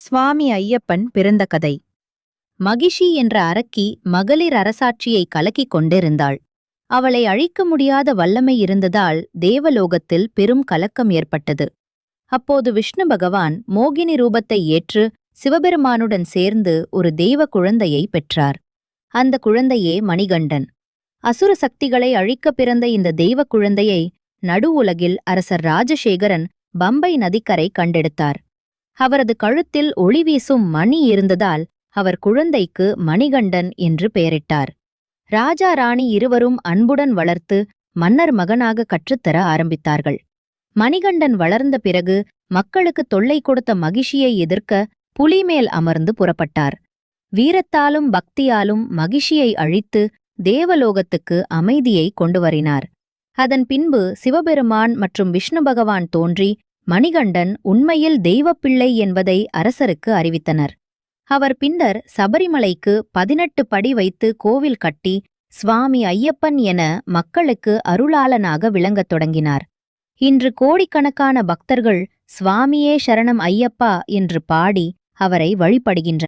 சுவாமி ஐயப்பன் பிறந்த கதை. மகிஷி என்ற அரக்கி மகளிர் அரசாட்சியை கலக்கிக் கொண்டிருந்தாள். அவளை அழிக்க முடியாத வல்லமை இருந்ததால் தேவலோகத்தில் பெரும் கலக்கம் ஏற்பட்டது. அப்போது விஷ்ணு பகவான் மோகினி ரூபத்தை ஏற்று சிவபெருமானுடன் சேர்ந்து ஒரு தெய்வ குழந்தையை பெற்றார். அந்த குழந்தையே மணிகண்டன். அசுர சக்திகளை அழிக்க பிறந்த இந்த தெய்வ குழந்தையை நடு உலகில் அரசர் ராஜசேகரன் பம்பை நதிக்கரை கண்டெடுத்தார். அவரது கழுத்தில் ஒளி வீசும் மணி இருந்ததால் அவர் குழந்தைக்கு மணிகண்டன் என்று பெயரிட்டார். ராஜா ராணி இருவரும் அன்புடன் வளர்த்து மன்னர் மகனாக கற்றுத்தர ஆரம்பித்தார்கள். மணிகண்டன் வளர்ந்த பிறகு மக்களுக்கு தொல்லை கொடுத்த மகிஷியை எதிர்க்க புலிமேல் அமர்ந்து புறப்பட்டார். வீரத்தாலும் பக்தியாலும் மகிஷியை அழித்து தேவலோகத்துக்கு அமைதியை கொண்டு வரினார். அதன் பின்பு சிவபெருமான் மற்றும் விஷ்ணு பகவான் தோன்றி மணிகண்டன் உண்மையில் தெய்வப்பிள்ளை என்பதை அரசருக்கு அறிவித்தனர். அவர் பின்னர் சபரிமலைக்கு 18 படி வைத்து கோவில் கட்டி சுவாமி ஐயப்பன் என மக்களுக்கு அருளாளனாக விளங்கத் தொடங்கினார். இன்று கோடிக்கணக்கான பக்தர்கள் சுவாமியே சரணம் ஐயப்பா என்று பாடி அவரை வழிபடுகின்றனர்.